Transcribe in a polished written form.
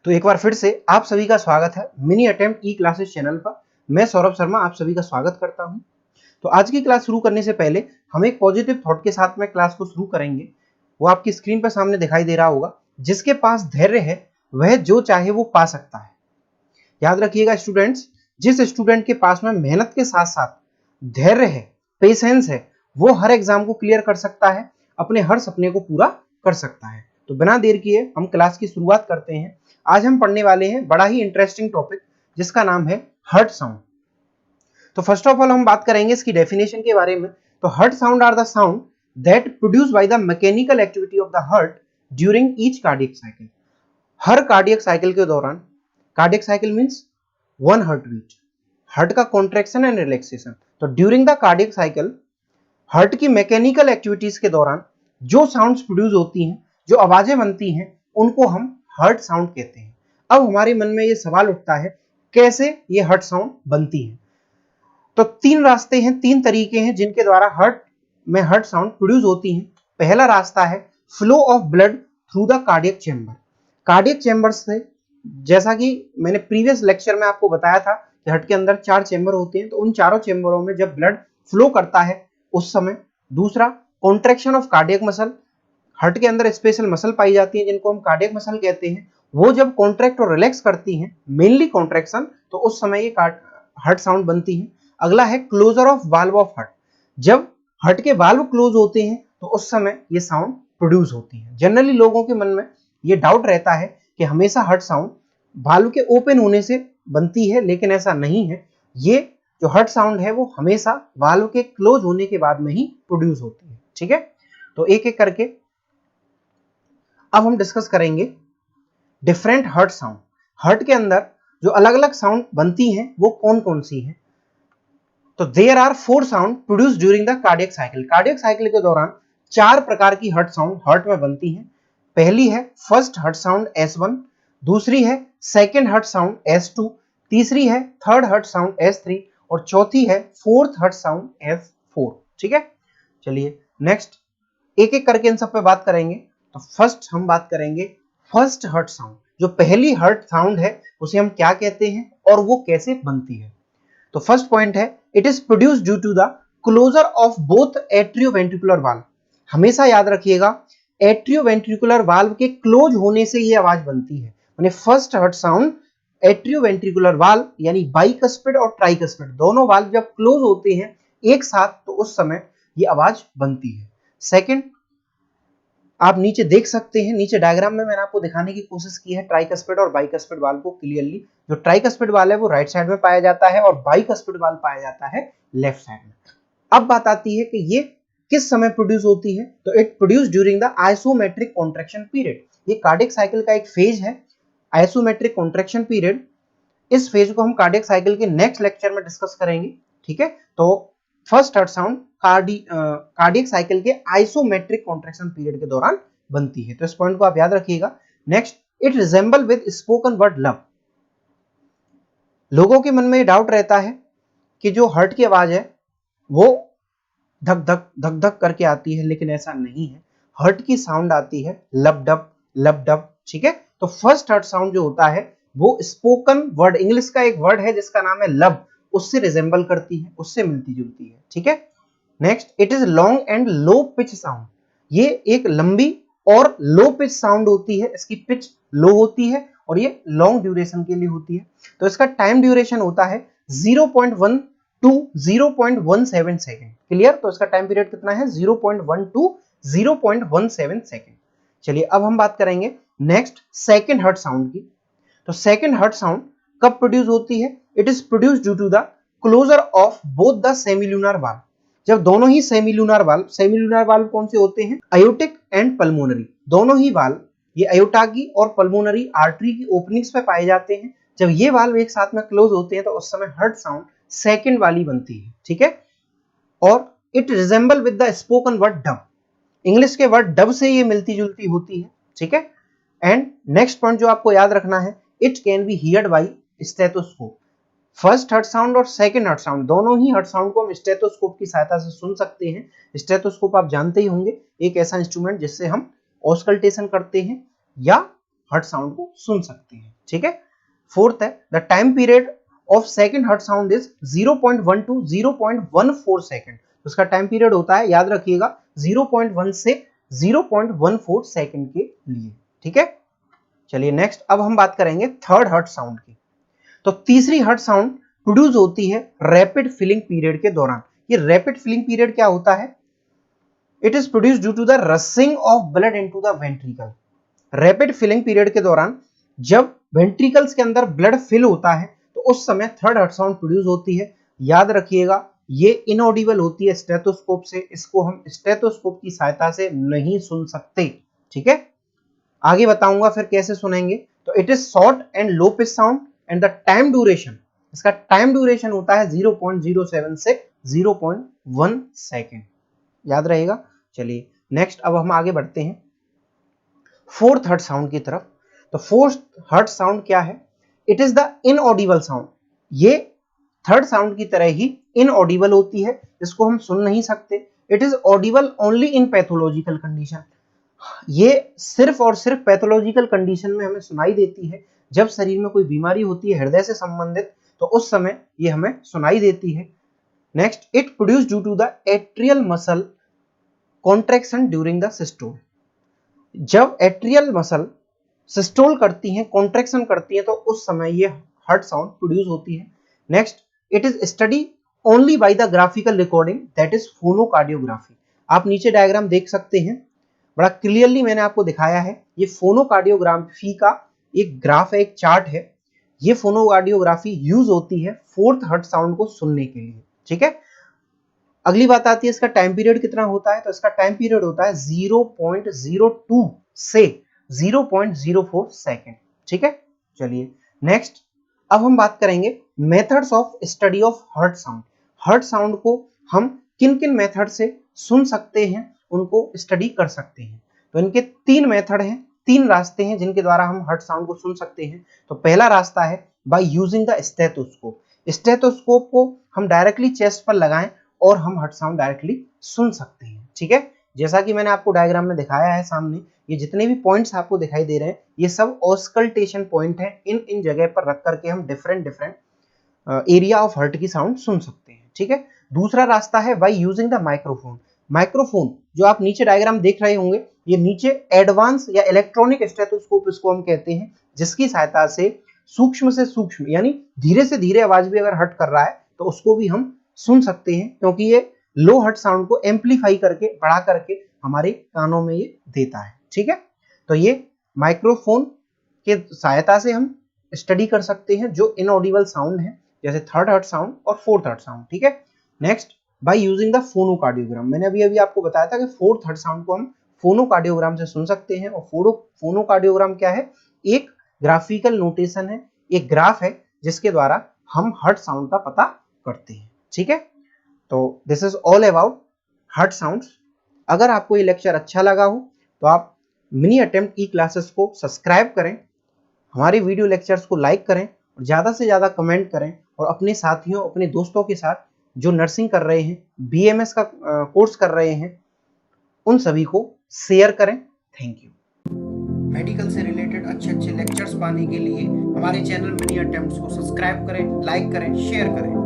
तो एक बार फिर से आप सभी का स्वागत है mini attempt E classes channel पर। मैं सौरभ शर्मा आप सभी का स्वागत करता हूं। तो आज की क्लास शुरू करने से पहले हम एक पॉजिटिव थॉट के साथ में क्लास को शुरू करेंगे। वो आपकी स्क्रीन पर सामने दिखाई दे रहा होगा, जिसके पास धैर्य है वह जो चाहे वो पा सकता है। याद रखिएगा स्टूडेंट्स, जिस स्टूडेंट के पास में मेहनत के साथ साथ धैर्य है, पेशेंस है, वो हर एग्जाम को क्लियर कर सकता है, अपने हर सपने को पूरा कर सकता है। तो बिना देर किए हम क्लास की शुरुआत करते हैं। आज हम पढ़ने वाले हैं बड़ा ही इंटरेस्टिंग टॉपिक, जिसका नाम है हर्ट साउंड। तो फर्स्ट ऑफ ऑल हम बात करेंगे इसकी डेफिनेशन के बारे में। तो heart sound are the sound that produce by the mechanical activity of the heart during each cardiac cycle. हर कार्डियक साइकिल के दौरान, cardiac cycle means one heart beat, heart का कॉन्ट्रैक्शन एंड रिलैक्सेशन। तो during the cardiac cycle heart की mechanical activities के दौरान जो sounds produce होती हैं, जो आवाजें बनती हैं, उनको हम हर्ट साउंड कहते हैं। अब हमारे मन में ये सवाल उठता है, कैसे ये हर्ट साउंड बनती है? तो तीन रास्ते हैं, तीन तरीके हैं जिनके द्वारा हर्ट में हर्ट साउंड प्रोड्यूस होती हैं। पहला रास्ता है flow of blood through the cardiac chamber. Cardiac chamber से, जैसा कि मैंने प्रीवियस लेक्चर में आपको बताया था कि हार्ट के अंदर 4 चेंबर होते हैं, तो उन चारों चेंबरों में जब ब्लड फ्लो करता है उस समय। दूसरा, contraction of cardiac muscle. Heart के अंदर स्पेशल मसल पाई जाती है जिनको हम कार्डियक मसल कहते हैं। वो जब कॉन्ट्रैक्ट और रिलैक्स करती हैं, मेनली कॉन्ट्रैक्शन, तो उस समय ये हर्ट साउंड बनती है। अगला है closure of valve of heart. जब हार्ट के वाल्व क्लोज होते हैं तो उस समय ये साउंड प्रोड्यूस होती है। जनरली लोगों के मन में ये डाउट रहता है कि हमेशा हर्ट साउंड वाल्व के ओपन होने से बनती है, लेकिन ऐसा नहीं है। ये जो हर्ट साउंड है वो हमेशा वाल्व के क्लोज होने के बाद में ही प्रोड्यूस होती है। ठीक है, तो एक एक करके अब हम डिस्कस करेंगे डिफरेंट हर्ट साउंड। हर्ट के अंदर जो अलग अलग साउंड बनती हैं वो कौन कौन सी हैं? तो there are 4 sound produce during the cardiac cycle. Cardiac cycle के दौरान 4 प्रकार की हर्ट साउंड हर्ट में बनती हैं। पहली है फर्स्ट हर्ट साउंड S1, दूसरी है सेकंड हर्ट साउंड S2, तीसरी है थर्ड हर्ट साउंड S3 और चौथी है फोर्थ हर्ट साउंड S4। ठीक है, चलिए नेक्स्ट एक एक करके इन सब पे बात करेंगे। तो फर्स्ट हम बात करेंगे फर्स्ट हर्ट साउंड। जो पहली हर्ट साउंड है उसे हम क्या कहते हैं और वो कैसे बनती है? तो फर्स्ट पॉइंट है, it is produce due to the closure of both atrioventricular valve. हमेशा याद रखिएगा, एट्रियोवेंट्रिकुलर वाल्व के क्लोज होने से ये आवाज बनती है। यानी first heart sound atrioventricular valve यानी बाइकस्पिड और ट्राइकस्पिड दोनों वाल्व जब क्लोज होते हैं एक साथ, तो उस समय ये आवाज बनती है। सेकंड, आप नीचे देख सकते हैं, नीचे डायग्राम में मैंने आपको दिखाने की कोशिश की है ट्राइकस्पिड और बाइकस्पिड वाल्व को क्लियरली। जो ट्राइकस्पिड वाल्व है वो राइट साइड में पाया जाता है और बाइकस्पिड वाल्व पाया जाता है लेफ्ट साइड में। अब बात आती है कि ये किस समय प्रोड्यूस होती है? तो it produce during the isometric contraction period. ये कार्डियक साइकिल का एक फेज है, आइसोमेट्रिक कॉन्ट्रैक्शन पीरियड। इस फेज को हम कार्डियक साइकिल के नेक्स्ट लेक्चर में डिस्कस करेंगे। ठीक है, तो first heart sound cardiac cycle के आइसोमेट्रिक कॉन्ट्रैक्शन पीरियड के दौरान बनती है। तो इस पॉइंट को आप याद रखिएगा। Next, it resemble with spoken word love. लोगों के मन में ये डाउट रहता है कि जो हर्ट की आवाज है वो धक धक धक धक करके आती है, लेकिन ऐसा नहीं है। हर्ट की साउंड आती है लब डब लब डब। ठीक है, तो फर्स्ट हर्ट साउंड जो होता है वो स्पोकन वर्ड, इंग्लिश का एक वर्ड है जिसका नाम है लब, उससे रिजेंबल करती है, उससे मिलती जुलती है। ठीक है, next, it is long and low pitch sound. ये एक लंबी और लो पिच साउंड होती है, इसकी पिच लो होती है और ये लॉन्ग ड्यूरेशन के लिए होती है। तो इसका टाइम ड्यूरेशन होता है 0.1 टू 0.17 सेकेंड। क्लियर? तो इसका टाइम पीरियड कितना है? 0.1 टू 0.17 सेकेंड। चलिए अब हम बात करेंगे नेक्स्ट सेकेंड हर्ट साउंड की। तो सेकेंड हर्ट साउंड कब प्रोड्यूस होती है? It is produce due to the closure of both the semilunar valve. जब दोनों ही सेमिल्यूनर वाल्व कौन से होते हैं? Aortic and pulmonary. दोनों ही वाल्व, ये अयोटा की और पल्मोनरी आर्टरी की ओपनिंग्स पे पाए जाते हैं। जब ये वाल्व एक साथ में क्लोज होते हैं तो उस समय हर्ट साउंड सेकंड वाली बनती है। ठीक है, और it resemble with the spoken word dub. English के वर्ड डब से ये मिलती जुलती होती है। ठीक है, एंड नेक्स्ट पॉइंट जो आपको याद रखना है, it can be heard by stethoscope. First heart sound और सेकंड हर्ट साउंड, दोनों ही हर्ट साउंड को हम स्टेथोस्कोप की सहायता से सुन सकते हैं। स्टेथोस्कोप आप जानते ही होंगे, एक ऐसा इंस्ट्रूमेंट जिससे हम ऑस्कल्टेशन करते हैं या हर्ट साउंड को सुन सकते हैं। ठीक है, फोर्थ है the time period of second heart sound is 0.1 to 0.14 second. उसका टाइम पीरियड होता है, याद रखिएगा, 0.1 से 0.14 सेकंड के लिए। ठीक है, चलिए नेक्स्ट अब हम बात करेंगे थर्ड हर्ट साउंड की। तो तीसरी हर्ट साउंड प्रोड्यूस होती है रैपिड फिलिंग पीरियड के दौरान। ये रैपिड फिलिंग पीरियड क्या होता है? It is produce due to the rushing of blood into the ventricle. Rapid filling period के दौरान जब वेंट्रिकल्स के अंदर ब्लड फिल होता है तो उस समय थर्ड हर्ट साउंड प्रोड्यूस होती है। याद रखिएगा, ये इनऑडिबल होती है स्टेथोस्कोप से, इसको हम स्टेथोस्कोप की सहायता से नहीं सुन सकते। ठीक है, आगे बताऊंगा फिर कैसे सुनेंगे। तो it is short and low pitch sound and the time duration, इसका टाइम ड्यूरेशन होता है 0.07 से 0.1 सेकेंड, याद रहेगा। चलिए नेक्स्ट अब हम आगे बढ़ते हैं फोर्थ हर्ट साउंड की तरफ। तो फोर्थ हर्ट साउंड क्या है? It is the inaudible sound. ये थर्ड साउंड की तरह ही इनऑडिबल होती है, इसको हम सुन नहीं सकते। It is Audible only in pathological condition. ये सिर्फ और सिर्फ पैथोलॉजिकल कंडीशन में हमें सुनाई देती है। जब शरीर में कोई बीमारी होती है हृदय से संबंधित, तो उस समय ये हमें सुनाई देती है। Next, it produce due to the atrial muscle contraction during the systole. जब एट्रियल मसल सिस्टोल करती हैं, कॉन्ट्रैक्शन करती हैं, तो उस समय ये हर्ट साउंड प्रोड्यूस होती है। Next, it is study only by the graphical recording that is phonocardiography. आप नीचे डायग्राम देख सकते हैं, बड़ा क्लियरली मैंने आपको दिखाया है। ये फोनोकार्डियोग्राफी का एक ग्राफ है, एक चार्ट है। ये फोनोकार्डियोग्राफी यूज होती है फोर्थ हर्ट साउंड को सुनने के लिए। ठीक है, अगली बात आती है इसका टाइम पीरियड कितना होता है। तो इसका टाइम पीरियड होता है 0.02 से 0.04 सेकेंड। ठीक है, चलिए नेक्स्ट अब हम बात करेंगे methods of study of heart sound. Heart sound को हम किन किन मेथड से सुन सकते हैं, उनको स्टडी कर सकते हैं। तो इनके तीन मेथड हैं, तीन रास्ते हैं जिनके द्वारा हम हर्ट साउंड को सुन सकते हैं। तो पहला रास्ता है by using the stethoscope. Stethoscope को हम डायरेक्टली चेस्ट पर लगाएं और हम हर्ट साउंड डायरेक्टली सुन सकते हैं। ठीक है, जैसा कि मैंने आपको डायग्राम में दिखाया है सामने, ये जितने भी पॉइंट्स आपको दिखाई दे रहे हैं ये सब ऑस्कल्टेशन पॉइंट है। इन जगह पर रख करके हम डिफरेंट एरिया ऑफ हर्ट की साउंड सुन सकते हैं। ठीक है, दूसरा रास्ता है by using the microphone. Microphone जो आप नीचे डायग्राम देख रहे होंगे, ये नीचे एडवांस या इलेक्ट्रॉनिक स्टेथोस्कोप इसको हम कहते हैं, जिसकी सहायता से सूक्ष्म से सूक्ष्म यानी धीरे से धीरे आवाज भी अगर हर्ट कर रहा है तो उसको भी हम सुन सकते हैं, क्योंकि ये लो हर्ट साउंड को एम्पलीफाई करके, बढ़ा करके हमारे कानों में ये देता है। ठीक है, तो ये माइक्रोफोन के सहायता से हम स्टडी कर सकते हैं जो इनऑडिबल साउंड है, जैसे थर्ड हर्ट साउंड और फोर्थ हर्ट साउंड। ठीक है, नेक्स्ट बाय यूजिंग द फोनोकार्डियोग्राम। मैंने अभी आपको बताया था कि फोर्थ हर्ट साउंड को हम फोनोकार्डियोग्राम से सुन सकते हैं। और फोनोकार्डियोग्राम क्या है? एक ग्राफिकल नोटेशन है, एक ग्राफ है जिसके द्वारा हम हर्ट साउंड का पता करते हैं। ठीक है, तो this is all about heart sounds. अगर आपको ये लेक्चर अच्छा लगा हो तो आप मिनी अटेम्प्ट ई क्लासेस को सब्सक्राइब करें, हमारे वीडियो लेक्चर्स को लाइक करें और ज़्यादा से ज़्यादा कमेंट करें, और अपने साथियों, अपने दोस्तों के साथ जो नर्सिंग कर रहे हैं, बीएमएस का कोर्स कर रहे हैं, उन सभी को शेयर करें। Thank you. मेडिकल से रिलेटेड अच्छे अच्छे लेक्चर्स पाने के लिए हमारे चैनल मिनी अटेम्प्ट्स को सब्सक्राइब करें, लाइक करें, शेयर करें।